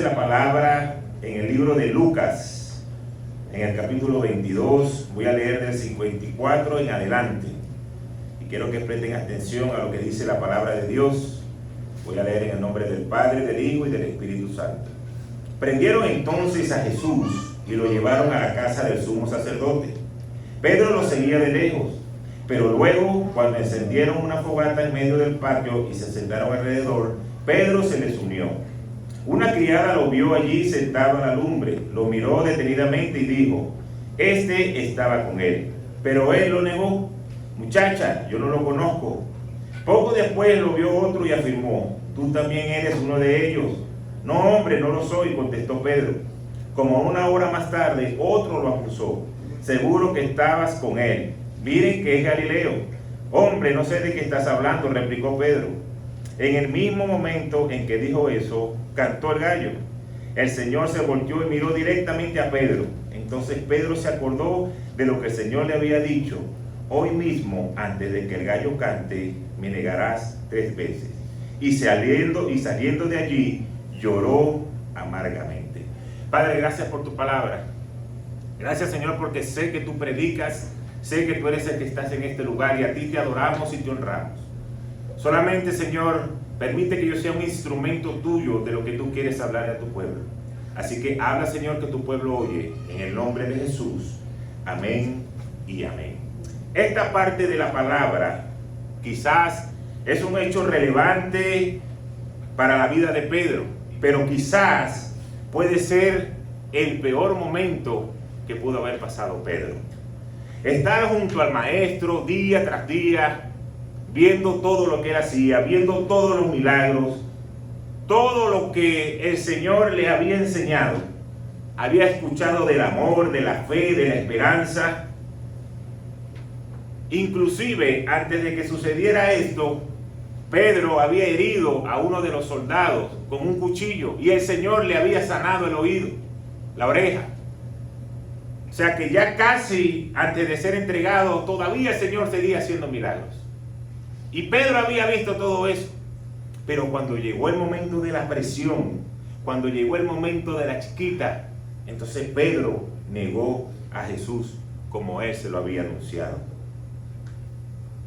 dice la palabra en el libro de Lucas, en el capítulo 22, voy a leer del 54 en adelante. Y quiero que presten atención a lo que dice la palabra de Dios. Voy a leer en el nombre del Padre, del Hijo y del Espíritu Santo. Prendieron entonces a Jesús y lo llevaron a la casa del sumo sacerdote. Pedro lo seguía de lejos, pero luego, cuando encendieron una fogata en medio del patio y se sentaron alrededor, Pedro se les unió. Una criada lo vio allí sentado en la lumbre, lo miró detenidamente y dijo: este estaba con él. Pero él lo negó: muchacha, yo no lo conozco. Poco después lo vio otro y afirmó: tú también eres uno de ellos. No, hombre, no lo soy, contestó Pedro. Como una hora más tarde, otro lo acusó: seguro que estabas con él. Miren que es Galileo. Hombre, no sé de qué estás hablando, replicó Pedro. En el mismo momento en que dijo eso, cantó el gallo. El Señor se volteó y miró directamente a Pedro. Entonces Pedro se acordó de lo que el Señor le había dicho: hoy mismo, antes de que el gallo cante, me negarás 3 veces. Y saliendo de allí, lloró amargamente. Padre, gracias por tu palabra. Gracias, Señor, porque sé que tú predicas, sé que tú eres el que estás en este lugar y a ti te adoramos y te honramos. Solamente, Señor, permite que yo sea un instrumento tuyo de lo que tú quieres hablar a tu pueblo. Así que habla, Señor, que tu pueblo oye, en el nombre de Jesús. Amén y amén. Esta parte de la palabra quizás es un hecho relevante para la vida de Pedro, pero quizás puede ser el peor momento que pudo haber pasado Pedro. Estar junto al maestro día tras día, viendo todo lo que él hacía, viendo todos los milagros, todo lo que el Señor le había enseñado. Había escuchado del amor, de la fe, de la esperanza. Inclusive, antes de que sucediera esto, Pedro había herido a uno de los soldados con un cuchillo y el Señor le había sanado el oído, la oreja. O sea que ya casi antes de ser entregado, todavía el Señor seguía haciendo milagros. Y Pedro había visto todo eso. Pero cuando llegó el momento de la presión, cuando llegó el momento de la chiquita, entonces Pedro negó a Jesús como él se lo había anunciado.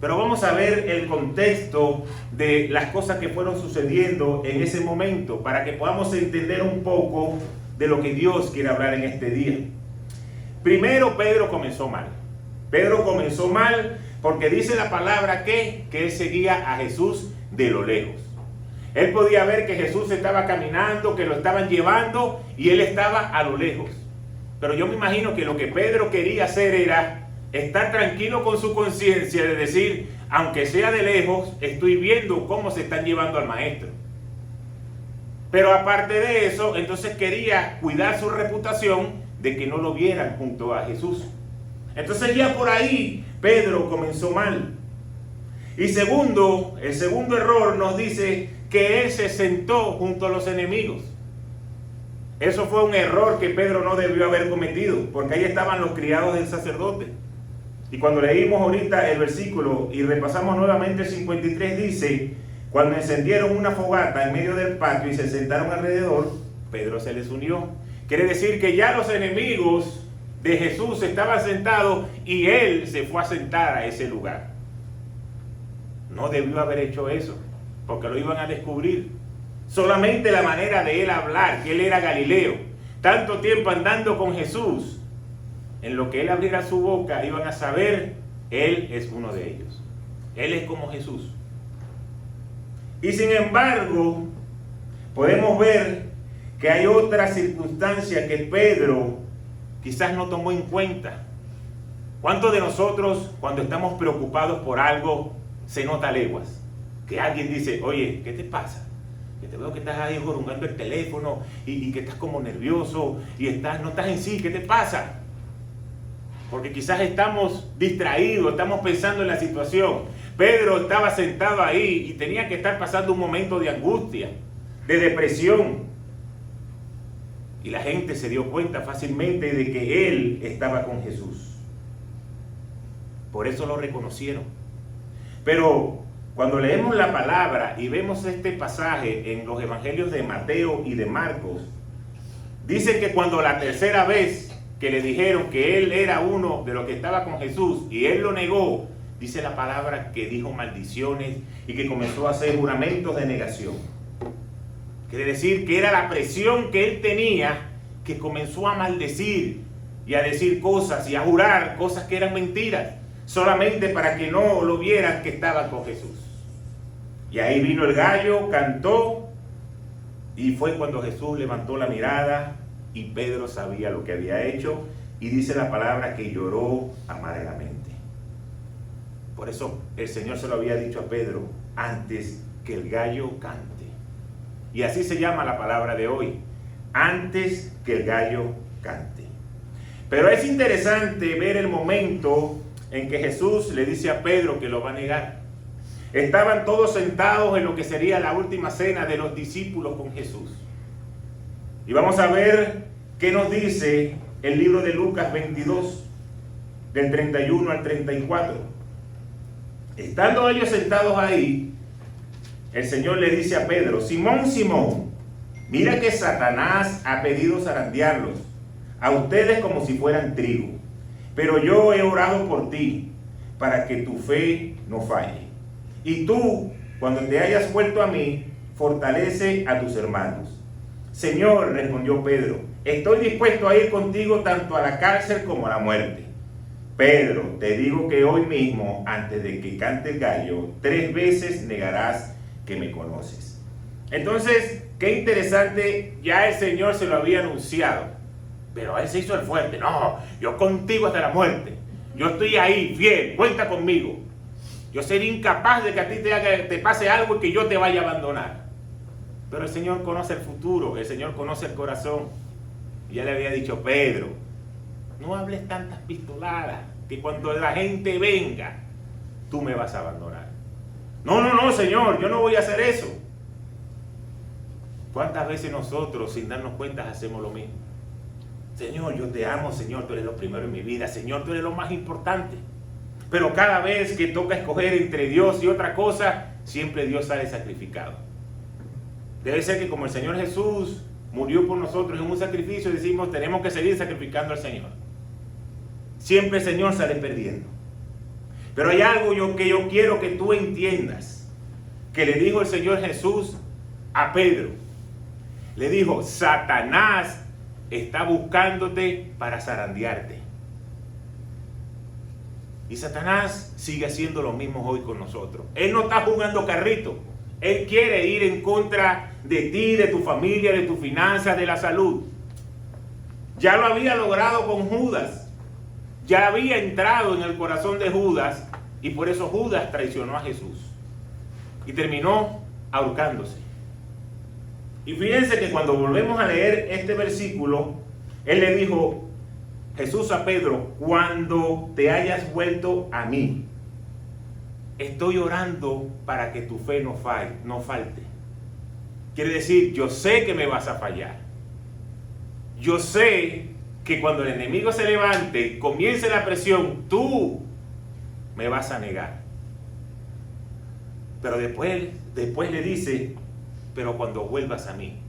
Pero vamos a ver el contexto de las cosas que fueron sucediendo en ese momento para que podamos entender un poco de lo que Dios quiere hablar en este día. Primero, Pedro comenzó mal. Pedro comenzó mal porque dice la palabra que él seguía a Jesús de lo lejos. Él podía ver que Jesús estaba caminando, que lo estaban llevando y él estaba a lo lejos. Pero yo me imagino que lo que Pedro quería hacer era estar tranquilo con su conciencia de decir: aunque sea de lejos, estoy viendo cómo se están llevando al maestro. Pero aparte de eso, entonces quería cuidar su reputación de que no lo vieran junto a Jesús. Entonces ya por ahí Pedro comenzó mal. Y segundo, el segundo error nos dice que él se sentó junto a los enemigos. Eso fue un error que Pedro no debió haber cometido, porque ahí estaban los criados del sacerdote. Y cuando leímos ahorita el versículo y repasamos nuevamente el 53, dice: cuando encendieron una fogata en medio del patio y se sentaron alrededor, Pedro se les unió. Quiere decir que ya los enemigos de Jesús estaban sentados y él se fue a sentar a ese lugar. No debió haber hecho eso, porque lo iban a descubrir. Solamente la manera de él hablar, que él era Galileo, tanto tiempo andando con Jesús, en lo que él abriera su boca, iban a saber: él es uno de ellos. Él es como Jesús. Y sin embargo, podemos ver que hay otra circunstancia que Pedro quizás no tomó en cuenta. ¿Cuántos de nosotros, cuando estamos preocupados por algo, se nota a leguas? Que alguien dice: oye, ¿qué te pasa? Que te veo que estás ahí jorungando el teléfono y que estás como nervioso y no estás en sí, ¿qué te pasa? Porque quizás estamos distraídos, estamos pensando en la situación. Pedro estaba sentado ahí y tenía que estar pasando un momento de angustia, de depresión. Y la gente se dio cuenta fácilmente de que él estaba con Jesús. Por eso lo reconocieron. Pero cuando leemos la palabra y vemos este pasaje en los evangelios de Mateo y de Marcos, Dicen que cuando la tercera vez que le dijeron que él era uno de los que estaba con Jesús y él lo negó, dice la palabra que dijo maldiciones y que comenzó a hacer juramentos de negación. Quiere decir que era la presión que él tenía que comenzó a maldecir y a decir cosas y a jurar cosas que eran mentiras, solamente para que no lo vieran que estaban con Jesús. Y ahí vino el gallo, cantó, y fue cuando Jesús levantó la mirada y Pedro sabía lo que había hecho, y dice la palabra que lloró amargamente. Por eso el Señor se lo había dicho a Pedro antes que el gallo cante. Y así se llama la palabra de hoy, antes que el gallo cante. Pero es interesante ver el momento en que Jesús le dice a Pedro que lo va a negar. Estaban todos sentados en lo que sería la última cena de los discípulos con Jesús. Y vamos a ver qué nos dice el libro de Lucas 22, del 31 al 34. Estando ellos sentados ahí, el Señor le dice a Pedro: Simón, Simón, mira que Satanás ha pedido zarandearlos a ustedes como si fueran trigo. Pero yo he orado por ti, para que tu fe no falle. Y tú, cuando te hayas vuelto a mí, fortalece a tus hermanos. Señor, respondió Pedro, estoy dispuesto a ir contigo tanto a la cárcel como a la muerte. Pedro, te digo que hoy mismo, antes de que cante el gallo, 3 veces negarás que me conoces. Entonces, qué interesante, ya el Señor se lo había anunciado, pero él se hizo el fuerte. No, yo contigo hasta la muerte. Yo estoy ahí, fiel, cuenta conmigo. Yo seré incapaz de que a ti te pase algo y que yo te vaya a abandonar. Pero el Señor conoce el futuro, el Señor conoce el corazón. Y ya le había dicho: Pedro, no hables tantas pistoladas, que cuando la gente venga, tú me vas a abandonar. No, Señor, yo no voy a hacer eso. ¿Cuántas veces nosotros, sin darnos cuenta, hacemos lo mismo? Señor, yo te amo, Señor, tú eres lo primero en mi vida, Señor, tú eres lo más importante. Pero cada vez que toca escoger entre Dios y otra cosa, siempre Dios sale sacrificado. Debe ser que como el Señor Jesús murió por nosotros en un sacrificio, decimos, tenemos que seguir sacrificando al Señor. Siempre el Señor sale perdiendo. Pero hay algo que yo quiero que tú entiendas, que le dijo el Señor Jesús a Pedro. Le dijo: Satanás está buscándote para zarandearte. Y Satanás sigue haciendo lo mismo hoy con nosotros. Él no está jugando carrito. Él quiere ir en contra de ti, de tu familia, de tus finanzas, de la salud. Ya lo había logrado con Judas. Ya había entrado en el corazón de Judas, y por eso Judas traicionó a Jesús. Y terminó ahorcándose. Y fíjense que cuando volvemos a leer este versículo, él le dijo, Jesús a Pedro: cuando te hayas vuelto a mí, estoy orando para que tu fe no falte. Quiere decir, yo sé que me vas a fallar. Yo sé que cuando el enemigo se levante, comience la presión, tú me vas a negar. Pero después le dice: pero cuando vuelvas a mí.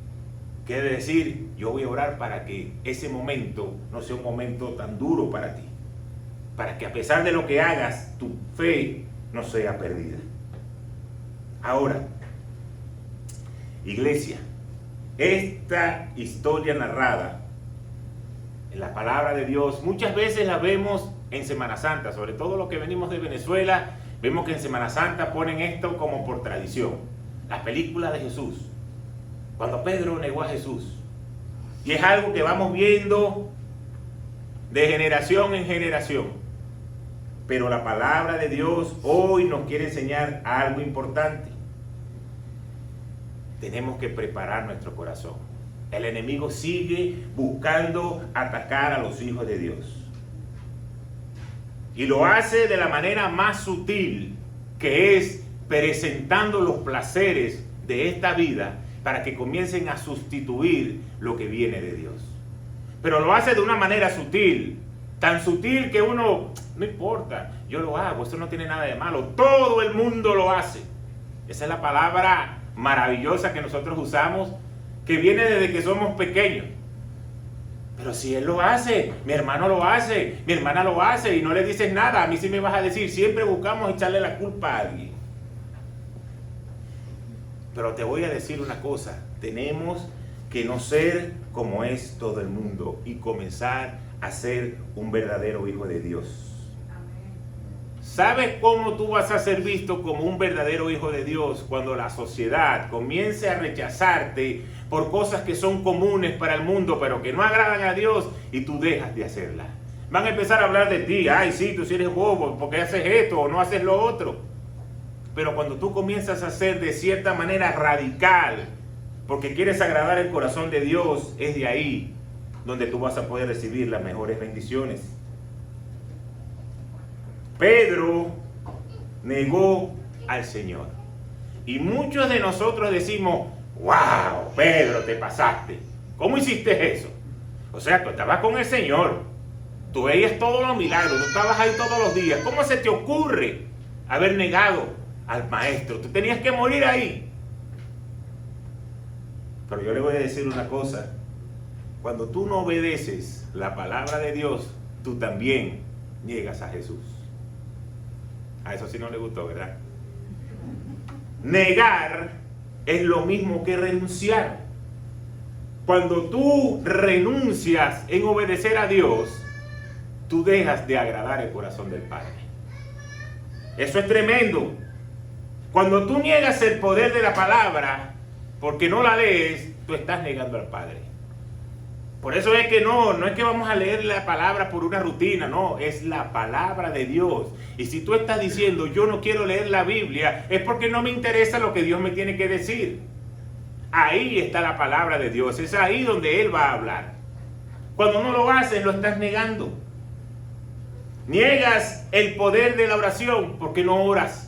Quiere decir, yo voy a orar para que ese momento no sea un momento tan duro para ti. Para que a pesar de lo que hagas, tu fe no sea perdida. Ahora, iglesia, esta historia narrada en la palabra de Dios, muchas veces la vemos en Semana Santa, sobre todo los que venimos de Venezuela, vemos que en Semana Santa ponen esto como por tradición. Las películas de Jesús. Cuando Pedro negó a Jesús. Y es algo que vamos viendo de generación en generación. Pero la palabra de Dios hoy nos quiere enseñar algo importante. Tenemos que preparar nuestro corazón. El enemigo sigue buscando atacar a los hijos de Dios. Y lo hace de la manera más sutil, que es presentando los placeres de esta vida para que comiencen a sustituir lo que viene de Dios. Pero lo hace de una manera sutil, tan sutil que uno, no importa, yo lo hago, eso no tiene nada de malo, todo el mundo lo hace. Esa es la palabra maravillosa que nosotros usamos, que viene desde que somos pequeños. Pero si él lo hace, mi hermano lo hace, mi hermana lo hace y no le dices nada, a mí sí me vas a decir, siempre buscamos echarle la culpa a alguien. Pero te voy a decir una cosa, tenemos que no ser como es todo el mundo y comenzar a ser un verdadero hijo de Dios. ¿Sabes cómo tú vas a ser visto como un verdadero hijo de Dios cuando la sociedad comience a rechazarte por cosas que son comunes para el mundo pero que no agradan a Dios y tú dejas de hacerlas? Van a empezar a hablar de ti, ay sí, tú sí eres bobo, ¿por qué haces esto o no haces lo otro? Pero cuando tú comienzas a hacer de cierta manera radical, porque quieres agradar el corazón de Dios, es de ahí donde tú vas a poder recibir las mejores bendiciones. Pedro negó al Señor. Y muchos de nosotros decimos, wow, Pedro, te pasaste. ¿Cómo hiciste eso? O sea, tú estabas con el Señor. Tú veías todos los milagros, tú estabas ahí todos los días. ¿Cómo se te ocurre haber negado al Maestro? Tú tenías que morir ahí. Pero yo le voy a decir una cosa. Cuando tú no obedeces la palabra de Dios, tú también niegas a Jesús. A eso sí no le gustó, ¿verdad? Negar es lo mismo que renunciar. Cuando tú renuncias en obedecer a Dios, tú dejas de agradar el corazón del Padre. Eso es tremendo. Cuando tú niegas el poder de la palabra, porque no la lees, tú estás negando al Padre. Por eso es que no es que vamos a leer la palabra por una rutina, no, es la palabra de Dios. Y si tú estás diciendo, yo no quiero leer la Biblia, es porque no me interesa lo que Dios me tiene que decir. Ahí está la palabra de Dios, es ahí donde Él va a hablar. Cuando no lo haces, lo estás negando. Niegas el poder de la oración porque no oras.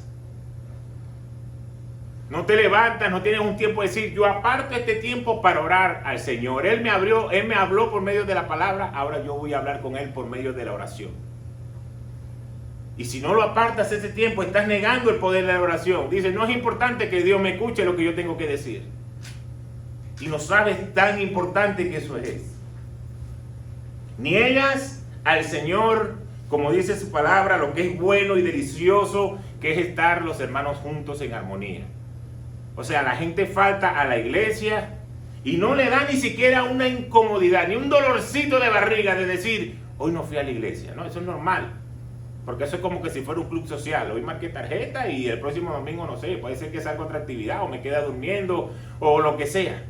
No te levantas, no tienes un tiempo de decir, yo aparto este tiempo para orar al Señor. Él me habló por medio de la palabra, ahora yo voy a hablar con Él por medio de la oración. Y si no lo apartas ese tiempo, estás negando el poder de la oración. Dice, no es importante que Dios me escuche lo que yo tengo que decir. Y no sabes tan importante que eso es. Niegas al Señor, como dice su palabra, lo que es bueno y delicioso, que es estar los hermanos juntos en armonía. O sea, la gente falta a la iglesia y no le da ni siquiera una incomodidad, ni un dolorcito de barriga de decir, hoy no fui a la iglesia. No, eso es normal. Porque eso es como que si fuera un club social. Hoy marqué tarjeta y el próximo domingo, no sé, puede ser que salga otra actividad o me queda durmiendo o lo que sea.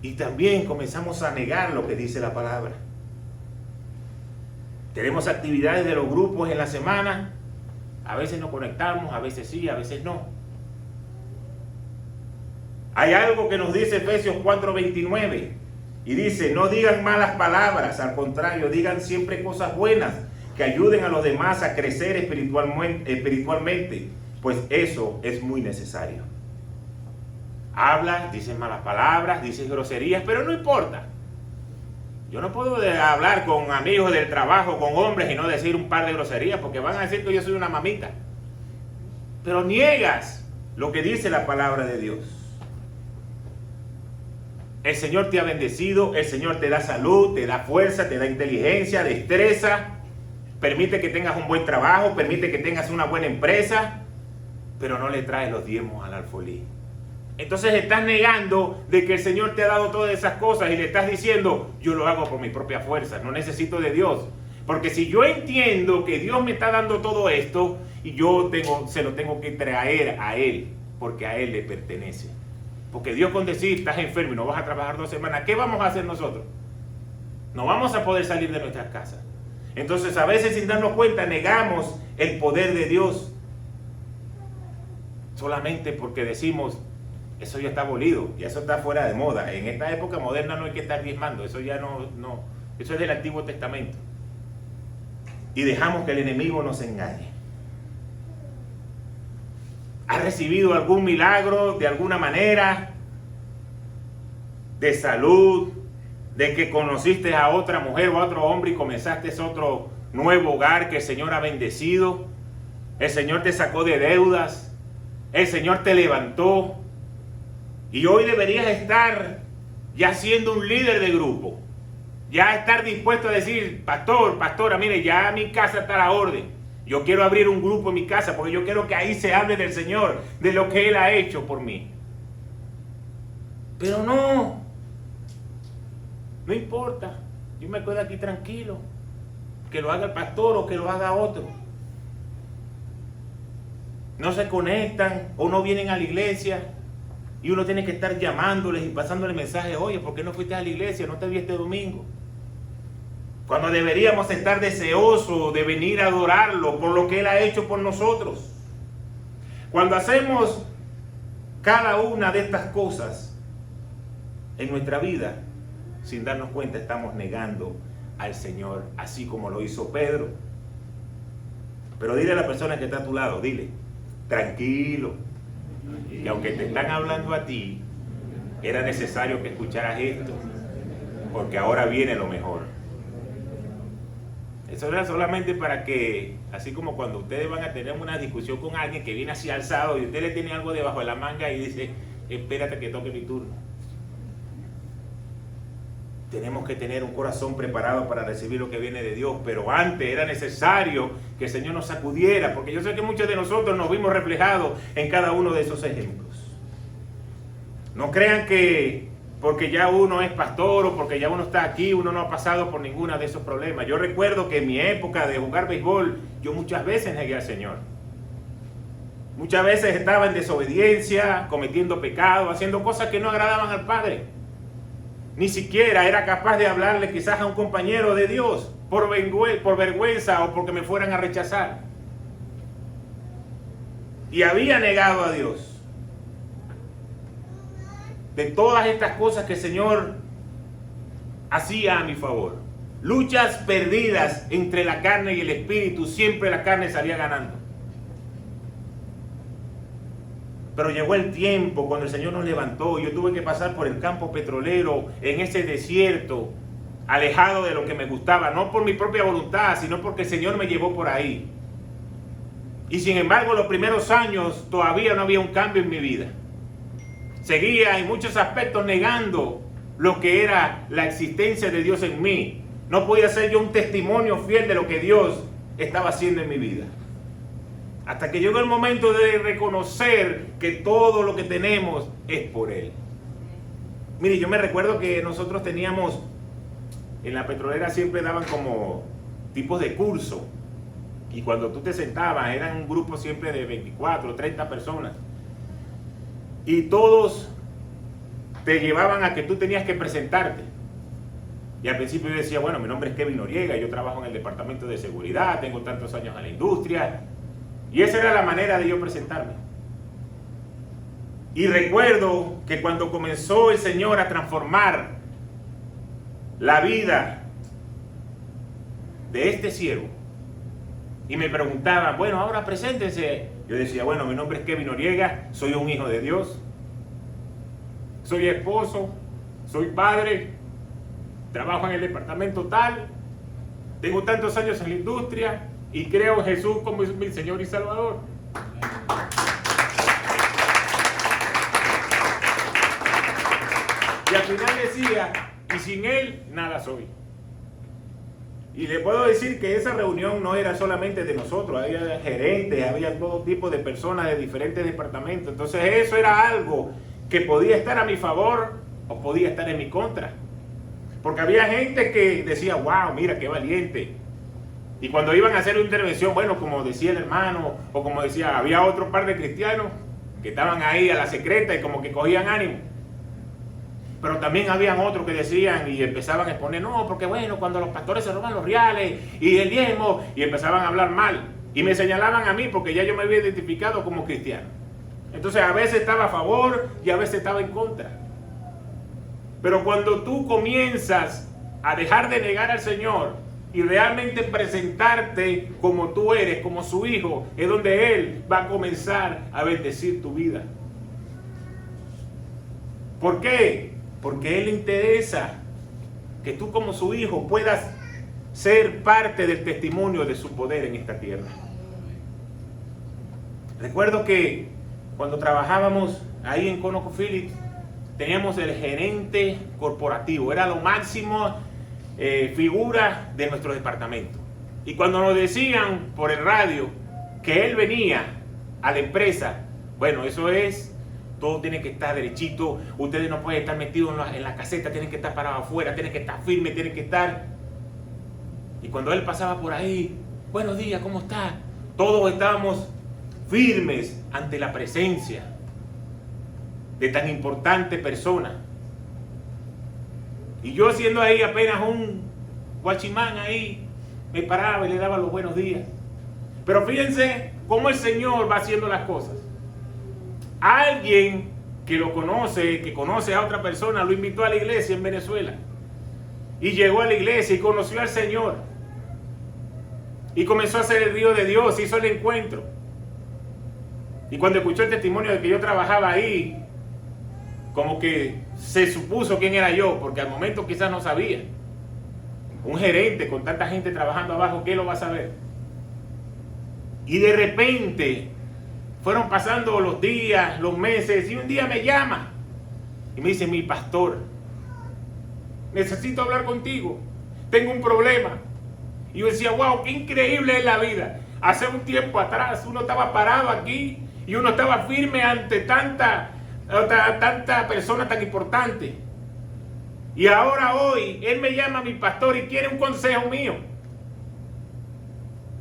Y también comenzamos a negar lo que dice la palabra. Tenemos actividades de los grupos en la semana. A veces nos conectamos, a veces sí, a veces no. Hay algo que nos dice Efesios 4:29 y dice, no digan malas palabras, al contrario, digan siempre cosas buenas que ayuden a los demás a crecer espiritualmente, pues eso es muy necesario. Hablas, dices malas palabras, dices groserías, pero no importa. Yo no puedo hablar con amigos del trabajo, con hombres y no decir un par de groserías porque van a decir que yo soy una mamita. Pero niegas lo que dice la palabra de Dios. El Señor te ha bendecido, el Señor te da salud, te da fuerza, te da inteligencia, destreza, permite que tengas un buen trabajo, permite que tengas una buena empresa, pero no le traes los diezmos al alfolí. Entonces estás negando de que el Señor te ha dado todas esas cosas y le estás diciendo, yo lo hago por mi propia fuerza, no necesito de Dios. Porque si yo entiendo que Dios me está dando todo esto y yo se lo tengo que traer a Él, porque a Él le pertenece. Porque Dios con decir, estás enfermo y no vas a trabajar 2 semanas, ¿qué vamos a hacer nosotros? No vamos a poder salir de nuestras casas. Entonces a veces sin darnos cuenta negamos el poder de Dios. Solamente porque decimos, eso ya está abolido, ya eso está fuera de moda. En esta época moderna no hay que estar diezmando, eso ya no, eso es del Antiguo Testamento. Y dejamos que el enemigo nos engañe. ¿Has recibido algún milagro de alguna manera? De salud, de que conociste a otra mujer o a otro hombre y comenzaste otro nuevo hogar que el Señor ha bendecido. El Señor te sacó de deudas. El Señor te levantó. Y hoy deberías estar ya siendo un líder de grupo, ya estar dispuesto a decir, pastor, pastora, mire, ya mi casa está a la orden. Yo quiero abrir un grupo en mi casa porque yo quiero que ahí se hable del Señor, de lo que Él ha hecho por mí. Pero no importa, yo me quedo aquí tranquilo, que lo haga el pastor o que lo haga otro. No se conectan o no vienen a la iglesia y uno tiene que estar llamándoles y pasándoles mensajes, oye, ¿por qué no fuiste a la iglesia? ¿No te vi este domingo? Cuando deberíamos estar deseosos de venir a adorarlo por lo que Él ha hecho por nosotros. Cuando hacemos cada una de estas cosas en nuestra vida, sin darnos cuenta, estamos negando al Señor, así como lo hizo Pedro. Pero dile a la persona que está a tu lado, dile, tranquilo, y aunque te están hablando a ti, era necesario que escucharas esto, porque ahora viene lo mejor. Eso era solamente para que, así como cuando ustedes van a tener una discusión con alguien que viene así alzado y usted le tiene algo debajo de la manga y dice, espérate que toque mi turno. Tenemos que tener un corazón preparado para recibir lo que viene de Dios, pero antes era necesario que el Señor nos sacudiera, porque yo sé que muchos de nosotros nos vimos reflejados en cada uno de esos ejemplos. No crean que porque ya uno es pastor o porque ya uno está aquí, uno no ha pasado por ninguno de esos problemas. Yo recuerdo que en mi época de jugar béisbol, yo muchas veces negué al Señor. Muchas veces estaba en desobediencia, cometiendo pecado, haciendo cosas que no agradaban al Padre. Ni siquiera era capaz de hablarle quizás a un compañero de Dios por vergüenza o porque me fueran a rechazar. Y había negado a Dios. De todas estas cosas que el Señor hacía a mi favor. Luchas perdidas entre la carne y el espíritu, siempre la carne salía ganando. Pero llegó el tiempo cuando el Señor nos levantó. Yo tuve que pasar por el campo petrolero, en ese desierto, alejado de lo que me gustaba, no por mi propia voluntad, sino porque el Señor me llevó por ahí. Y sin embargo, los primeros años todavía no había un cambio en mi vida. Seguía en muchos aspectos negando lo que era la existencia de Dios en mí. No podía ser yo un testimonio fiel de lo que Dios estaba haciendo en mi vida. Hasta que llegó el momento de reconocer que todo lo que tenemos es por Él. Mire, yo me recuerdo que nosotros teníamos, en la petrolera siempre daban como tipos de curso. Y cuando tú te sentabas, eran un grupo siempre de 24, 30 personas. Y todos te llevaban a que tú tenías que presentarte. Y al principio yo decía, bueno, mi nombre es Kevin Noriega, yo trabajo en el departamento de seguridad, tengo tantos años en la industria. Y esa era la manera de yo presentarme. Y recuerdo que cuando comenzó el Señor a transformar la vida de este siervo, y me preguntaban, bueno, ahora preséntense. Yo decía, bueno, mi nombre es Kevin Noriega, soy un hijo de Dios, soy esposo, soy padre, trabajo en el departamento tal, tengo tantos años en la industria y creo en Jesús como mi Señor y Salvador. Y al final decía, y sin Él nada soy. Y le puedo decir que esa reunión no era solamente de nosotros, había gerentes, había todo tipo de personas de diferentes departamentos. Entonces eso era algo que podía estar a mi favor o podía estar en mi contra. Porque había gente que decía, wow, mira qué valiente. Y cuando iban a hacer una intervención, bueno, como decía el hermano, o como decía, había otro par de cristianos que estaban ahí a la secreta y como que cogían ánimo. Pero también habían otros que decían y empezaban a exponer, no, porque bueno, cuando los pastores se roban los reales y el diezmo, y empezaban a hablar mal. Y me señalaban a mí porque ya yo me había identificado como cristiano. Entonces a veces estaba a favor y a veces estaba en contra. Pero cuando tú comienzas a dejar de negar al Señor y realmente presentarte como tú eres, como su hijo, es donde Él va a comenzar a bendecir tu vida. ¿Por qué? Porque a Él le interesa que tú como su hijo puedas ser parte del testimonio de su poder en esta tierra. Recuerdo que cuando trabajábamos ahí en ConocoPhillips, teníamos el gerente corporativo, era lo máximo, figura de nuestro departamento. Y cuando nos decían por el radio que él venía a la empresa, bueno, eso es, todo tiene que estar derechito, ustedes no pueden estar metidos en la caseta, tienen que estar parados afuera, tienen que estar firmes, tienen que estar... Y cuando él pasaba por ahí, buenos días, ¿cómo está? Todos estábamos firmes ante la presencia de tan importante persona. Y yo siendo ahí apenas un guachimán ahí, me paraba y le daba los buenos días. Pero fíjense cómo el Señor va haciendo las cosas. Alguien que lo conoce, que conoce a otra persona, lo invitó a la iglesia en Venezuela. Y llegó a la iglesia y conoció al Señor. Y comenzó a hacer el río de Dios, hizo el encuentro. Y cuando escuchó el testimonio de que yo trabajaba ahí, como que se supuso quién era yo, porque al momento quizás no sabía. Un gerente con tanta gente trabajando abajo, ¿qué lo va a saber? Y de repente fueron pasando los días, los meses, y un día me llama y me dice: mi pastor, necesito hablar contigo, tengo un problema. Y yo decía: wow, qué increíble es la vida. Hace un tiempo atrás uno estaba parado aquí y uno estaba firme ante tanta persona tan importante. Y ahora hoy él me llama mi pastor y quiere un consejo mío.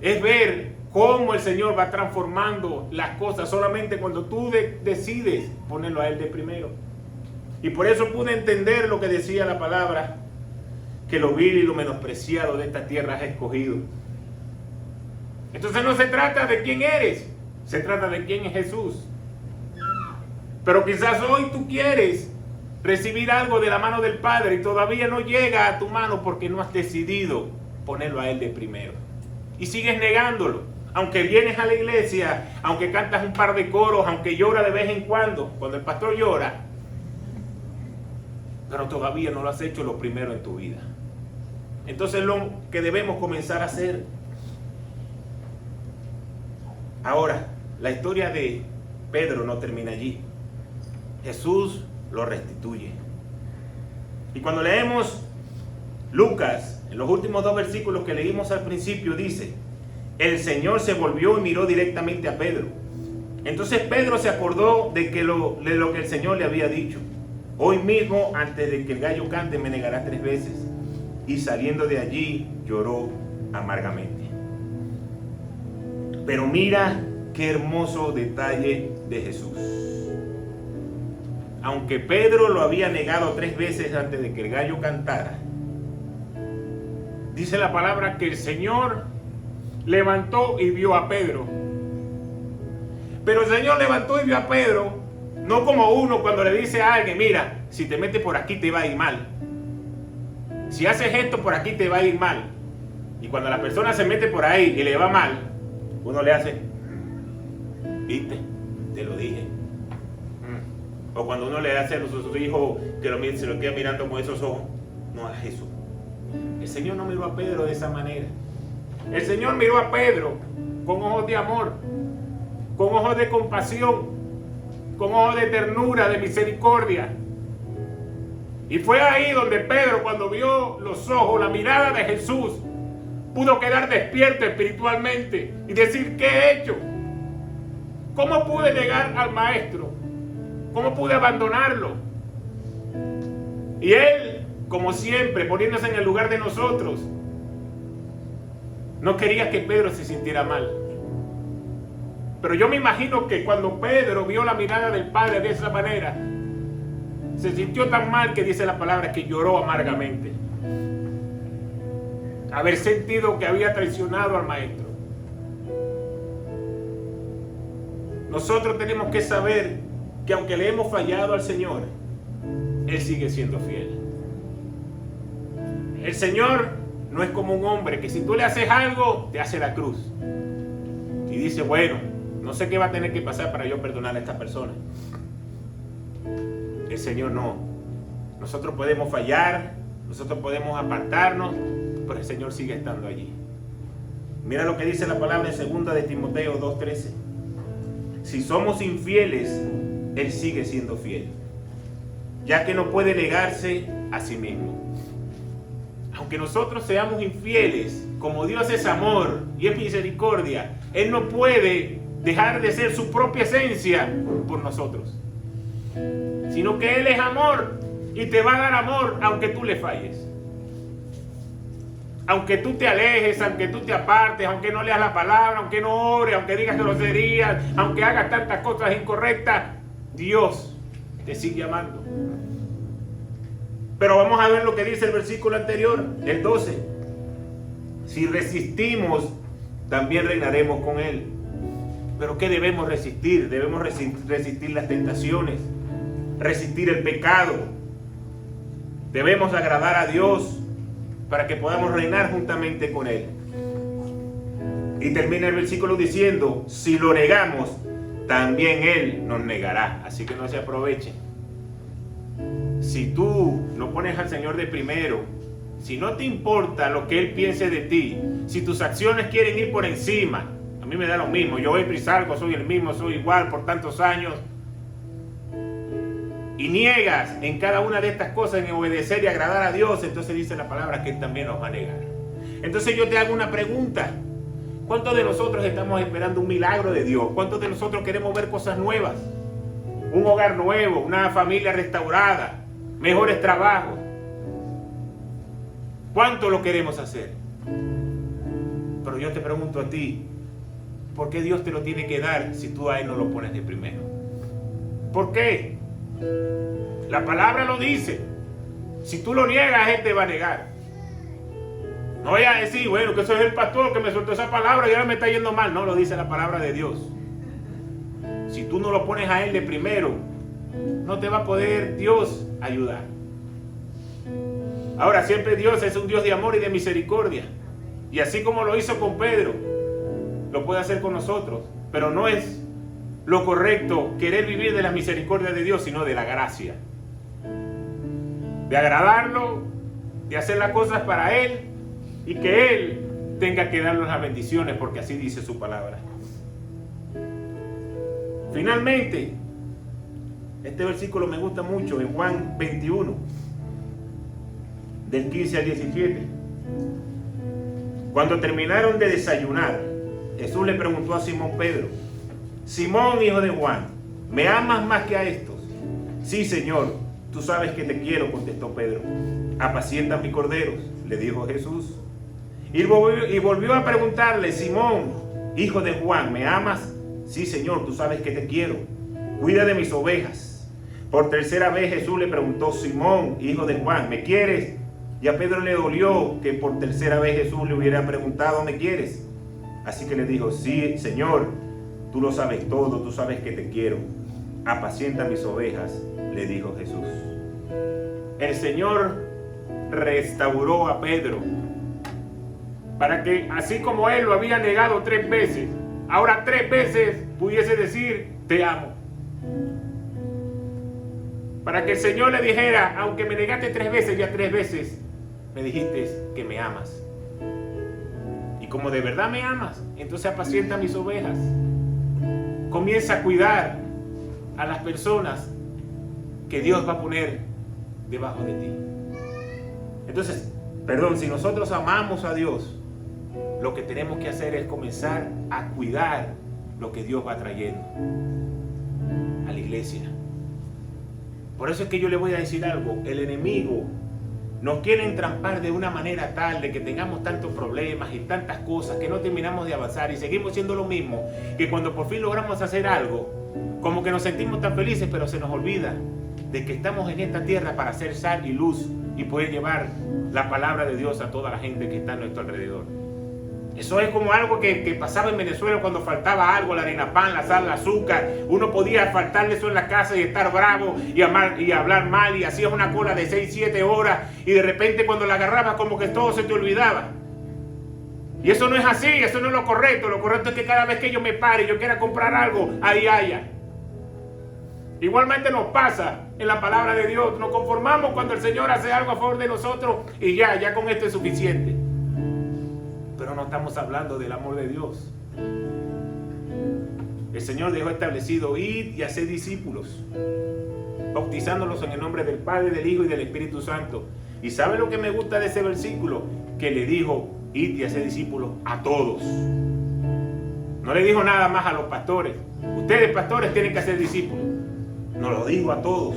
Es ver cómo el Señor va transformando las cosas solamente cuando tú decides ponerlo a Él de primero. Y por eso pude entender lo que decía la palabra, que lo vil y lo menospreciado de esta tierra has escogido. Entonces no se trata de quién eres, se trata de quién es Jesús. Pero quizás hoy tú quieres recibir algo de la mano del Padre y todavía no llega a tu mano porque no has decidido ponerlo a Él de primero. Y sigues negándolo. Aunque vienes a la iglesia, aunque cantas un par de coros, aunque llora de vez en cuando el pastor llora, pero todavía no lo has hecho lo primero en tu vida. Entonces lo que debemos comenzar a hacer. Ahora, la historia de Pedro no termina allí. Jesús lo restituye. Y cuando leemos Lucas, en los últimos 2 versículos que leímos al principio, dice: el Señor se volvió y miró directamente a Pedro. Entonces Pedro se acordó de lo que el Señor le había dicho: hoy mismo, antes de que el gallo cante, me negarás 3 veces. Y saliendo de allí, lloró amargamente. Pero mira qué hermoso detalle de Jesús. Aunque Pedro lo había negado 3 veces antes de que el gallo cantara, dice la palabra que el Señor levantó y vio a Pedro. Pero el Señor levantó y vio a Pedro, no como uno cuando le dice a alguien: mira, si te metes por aquí te va a ir mal. Si haces esto por aquí te va a ir mal. Y cuando la persona se mete por ahí y le va mal, uno le hace: ¿viste? Te lo dije. O cuando uno le hace a sus hijos que se lo queda mirando con esos ojos: no hagas eso. El Señor no miró a Pedro de esa manera. El Señor miró a Pedro con ojos de amor, con ojos de compasión, con ojos de ternura, de misericordia. Y fue ahí donde Pedro, cuando vio los ojos, la mirada de Jesús, pudo quedar despierto espiritualmente y decir: ¿qué he hecho? ¿Cómo pude negar al Maestro? ¿Cómo pude abandonarlo? Y él, como siempre, poniéndose en el lugar de nosotros, no quería que Pedro se sintiera mal. Pero yo me imagino que cuando Pedro vio la mirada del Padre de esa manera, se sintió tan mal que dice la palabra que lloró amargamente. Haber sentido que había traicionado al Maestro. Nosotros tenemos que saber que aunque le hemos fallado al Señor, Él sigue siendo fiel. El Señor no es como un hombre que si tú le haces algo, te hace la cruz. Y dice: bueno, no sé qué va a tener que pasar para yo perdonar a esta persona. El Señor no. Nosotros podemos fallar, nosotros podemos apartarnos, pero el Señor sigue estando allí. Mira lo que dice la palabra en 2 de Timoteo 2:13. Si somos infieles, Él sigue siendo fiel. ya que no puede negarse a sí mismo. Aunque nosotros seamos infieles, como Dios es amor y es misericordia, Él no puede dejar de ser su propia esencia por nosotros, sino que Él es amor y te va a dar amor aunque tú le falles, aunque tú te alejes, aunque tú te apartes, aunque no leas la palabra, aunque no ores, aunque digas groserías, aunque hagas tantas cosas incorrectas, Dios te sigue amando. Pero vamos a ver lo que dice el versículo anterior, el 12. Si resistimos, también reinaremos con Él. ¿Pero qué debemos resistir? Debemos resistir las tentaciones, resistir el pecado. Debemos agradar a Dios para que podamos reinar juntamente con Él. Y termina el versículo diciendo, si lo negamos, también Él nos negará. Así que no se aprovechen. Si tú no pones al Señor de primero, si no te importa lo que Él piense de ti, si tus acciones quieren ir por encima, a mí me da lo mismo, yo entro y salgo, soy el mismo, soy igual por tantos años, y niegas en cada una de estas cosas en obedecer y agradar a Dios, entonces dice la palabra que Él también nos va a negar. Entonces yo te hago una pregunta: ¿cuántos de nosotros estamos esperando un milagro de Dios? ¿Cuántos de nosotros queremos ver cosas nuevas? Un hogar nuevo, una familia restaurada, mejores trabajos. ¿Cuánto lo queremos hacer? Pero yo te pregunto a ti, ¿por qué Dios te lo tiene que dar si tú a Él no lo pones de primero? ¿Por qué? La palabra lo dice. Si tú lo niegas, Él te va a negar. No vayas a decir, bueno, que eso es el pastor que me soltó esa palabra y ahora me está yendo mal. No, lo dice la palabra de Dios. Si tú no lo pones a Él de primero, no te va a poder Dios ayudar. Ahora, siempre Dios es un Dios de amor y de misericordia. Y así como lo hizo con Pedro, lo puede hacer con nosotros. Pero no es lo correcto querer vivir de la misericordia de Dios, sino de la gracia. De agradarlo, de hacer las cosas para Él y que Él tenga que darnos las bendiciones, porque así dice su palabra. Finalmente, este versículo me gusta mucho en Juan 21, del 15 al 17. Cuando terminaron de desayunar, Jesús le preguntó a Simón Pedro: Simón, hijo de Juan, ¿me amas más que a estos? Sí, Señor, tú sabes que te quiero, contestó Pedro. Apacienta mis corderos, le dijo Jesús. Y volvió a preguntarle: Simón, hijo de Juan, ¿me amas? Sí, Señor, tú sabes que te quiero. Cuida de mis ovejas. Por tercera vez Jesús le preguntó: Simón, hijo de Juan, ¿me quieres? Y a Pedro le dolió que por tercera vez Jesús le hubiera preguntado: ¿me quieres? Así que le dijo: sí, Señor, tú lo sabes todo, tú sabes que te quiero. Apacienta mis ovejas, le dijo Jesús. El Señor restauró a Pedro para que, así como Él lo había negado 3 veces, ahora 3 veces pudiese decir: te amo. Para que el Señor le dijera: aunque me negaste 3 veces, ya 3 veces me dijiste que me amas. Y como de verdad me amas, entonces apacienta mis ovejas. Comienza a cuidar a las personas que Dios va a poner debajo de ti. Entonces, si nosotros amamos a Dios, lo que tenemos que hacer es comenzar a cuidar lo que Dios va trayendo a la iglesia. Por eso es que yo le voy a decir algo: el enemigo nos quiere entrampar de una manera tal de que tengamos tantos problemas y tantas cosas que no terminamos de avanzar y seguimos siendo lo mismo, que cuando por fin logramos hacer algo, como que nos sentimos tan felices, pero se nos olvida de que estamos en esta tierra para hacer sal y luz y poder llevar la palabra de Dios a toda la gente que está a nuestro alrededor. Eso es como algo que pasaba en Venezuela cuando faltaba algo: la harina pan, la sal, el azúcar. Uno podía faltarle eso en la casa y estar bravo y hablar mal, y hacías una cola de 6, 7 horas y de repente cuando la agarrabas como que todo se te olvidaba. Y eso no es así, eso no es lo correcto. Lo correcto es que cada vez que yo me pare y yo quiera comprar algo, ahí haya. Igualmente nos pasa en la palabra de Dios. Nos conformamos cuando el Señor hace algo a favor de nosotros y ya con esto es suficiente. Pero no estamos hablando del amor de Dios. el Señor dejó establecido: id y haced discípulos, bautizándolos en el nombre del Padre, del Hijo y del Espíritu Santo. ¿Y sabe lo que me gusta de ese versículo? Que le dijo: id y haced discípulos a todos. No le dijo nada más a los pastores: ustedes, pastores, tienen que hacer discípulos. No, lo dijo a todos.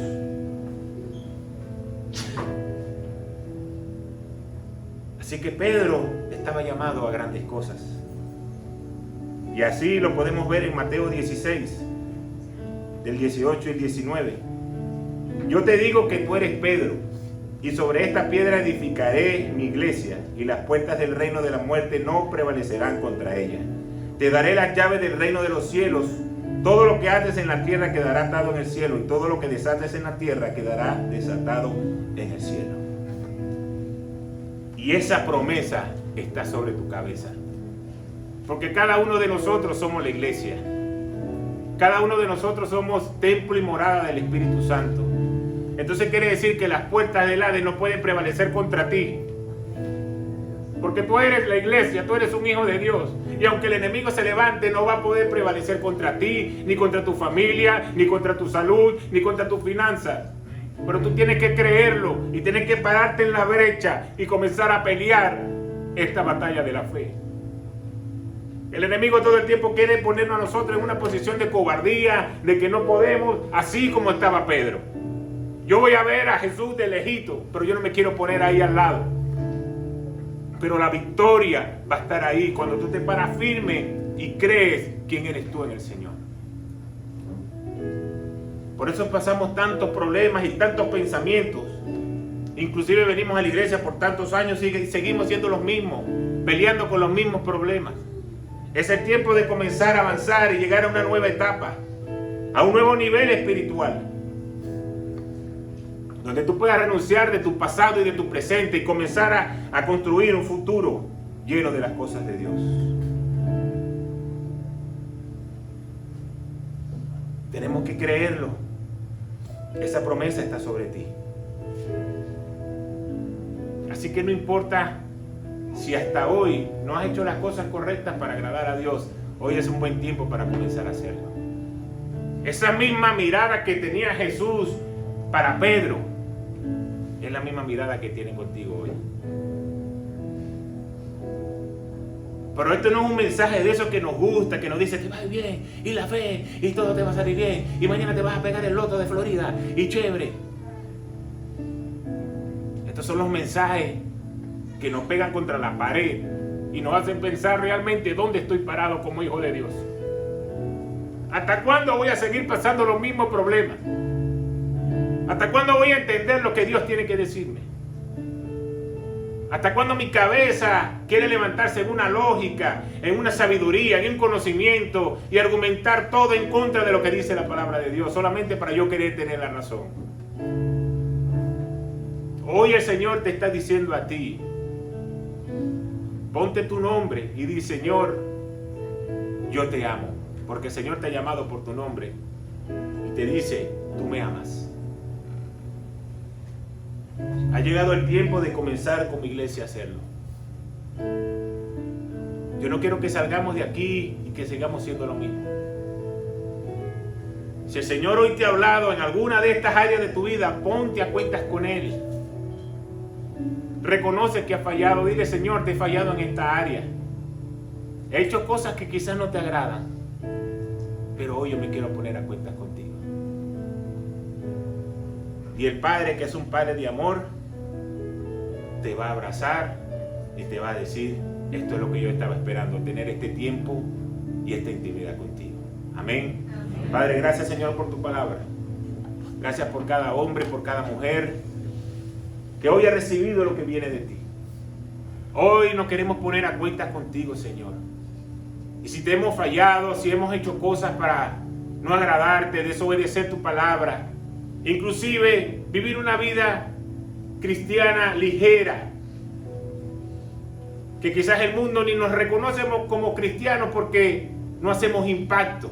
Así que Pedro estaba llamado a grandes cosas. Y así lo podemos ver en Mateo 16, del 18 y 19. Yo te digo que tú eres Pedro, y sobre esta piedra edificaré mi iglesia, y las puertas del reino de la muerte no prevalecerán contra ella. Te daré las llaves del reino de los cielos. Todo lo que haces en la tierra quedará atado en el cielo, y todo lo que desates en la tierra quedará desatado en el cielo. Y esa promesa está sobre tu cabeza. Porque cada uno de nosotros somos la iglesia. Cada uno de nosotros somos templo y morada del Espíritu Santo. Entonces quiere decir que las puertas del Hades no pueden prevalecer contra ti. Porque tú eres la iglesia, tú eres un hijo de Dios. Y aunque el enemigo se levante, no va a poder prevalecer contra ti, ni contra tu familia, ni contra tu salud, ni contra tus finanzas. Pero tú tienes que creerlo y tienes que pararte en la brecha y comenzar a pelear esta batalla de la fe. El enemigo todo el tiempo quiere ponernos a nosotros en una posición de cobardía, de que no podemos, así como estaba Pedro. Yo voy a ver a Jesús de lejito, pero yo no me quiero poner ahí al lado. Pero la victoria va a estar ahí cuando tú te paras firme y crees quién eres tú en el Señor. Por eso pasamos tantos problemas y tantos pensamientos. Inclusive venimos a la iglesia por tantos años y seguimos siendo los mismos, peleando con los mismos problemas. Es el tiempo de comenzar a avanzar y llegar a una nueva etapa, a un nuevo nivel espiritual, donde tú puedas renunciar de tu pasado y de tu presente y comenzar a construir un futuro lleno de las cosas de Dios. Tenemos que creerlo. Esa promesa está sobre ti. Así que no importa si hasta hoy no has hecho las cosas correctas para agradar a Dios, hoy es un buen tiempo para comenzar a hacerlo. Esa misma mirada que tenía Jesús para Pedro es la misma mirada que tiene contigo hoy. Pero esto no es un mensaje de eso que nos gusta, que nos dice: te va a ir bien, y la fe, y todo te va a salir bien, y mañana te vas a pegar el loto de Florida, y chévere. Estos son los mensajes que nos pegan contra la pared y nos hacen pensar realmente dónde estoy parado como hijo de Dios. ¿Hasta cuándo voy a seguir pasando los mismos problemas? ¿Hasta cuándo voy a entender lo que Dios tiene que decirme? ¿Hasta cuándo mi cabeza quiere levantarse en una lógica, en una sabiduría, en un conocimiento y argumentar todo en contra de lo que dice la palabra de Dios, solamente para yo querer tener la razón? Hoy el Señor te está diciendo a ti: ponte tu nombre y di: Señor, yo te amo. Porque el Señor te ha llamado por tu nombre y te dice: tú me amas. Ha llegado el tiempo de comenzar con mi iglesia a hacerlo. Yo no quiero que salgamos de aquí y que sigamos siendo lo mismo. Si el Señor hoy te ha hablado en alguna de estas áreas de tu vida, ponte a cuentas con Él. Reconoce que has fallado. Dile: Señor, te he fallado en esta área. He hecho cosas que quizás no te agradan, pero hoy yo me quiero poner a cuentas contigo. Y el Padre, que es un Padre de amor, te va a abrazar y te va a decir: esto es lo que yo estaba esperando, tener este tiempo y esta intimidad contigo. Amén. Amén. Padre, gracias, Señor, por tu palabra. Gracias por cada hombre, por cada mujer que hoy ha recibido lo que viene de ti. Hoy nos queremos poner a cuentas contigo, Señor. Y si te hemos fallado, si hemos hecho cosas para no agradarte, desobedecer tu palabra, inclusive vivir una vida cristiana ligera, que quizás el mundo ni nos reconocemos como cristianos porque no hacemos impacto,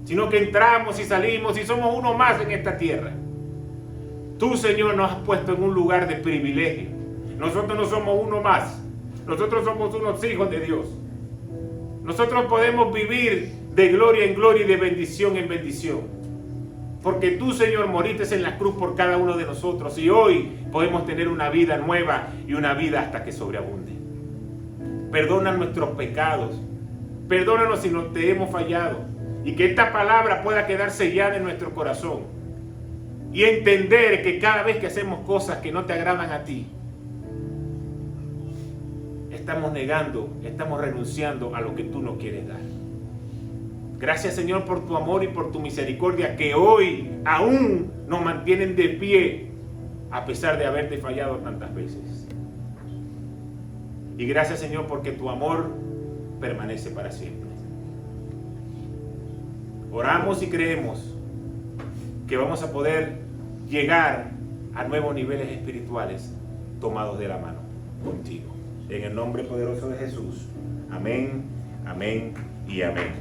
sino que entramos y salimos y somos uno más en esta tierra. Tú, Señor, nos has puesto en un lugar de privilegio. Nosotros no somos uno más, nosotros somos unos hijos de Dios. Nosotros podemos vivir de gloria en gloria y de bendición en bendición. Porque tú, Señor, moriste en la cruz por cada uno de nosotros y hoy podemos tener una vida nueva y una vida hasta que sobreabunde. Perdona nuestros pecados, perdónanos si nos te hemos fallado y que esta palabra pueda quedar sellada en nuestro corazón y entender que cada vez que hacemos cosas que no te agradan a ti, estamos negando, estamos renunciando a lo que tú nos quieres dar. Gracias, Señor, por tu amor y por tu misericordia que hoy aún nos mantienen de pie a pesar de haberte fallado tantas veces. Y gracias, Señor, porque tu amor permanece para siempre. Oramos y creemos que vamos a poder llegar a nuevos niveles espirituales tomados de la mano contigo. En el nombre poderoso de Jesús. Amén, amén y amén.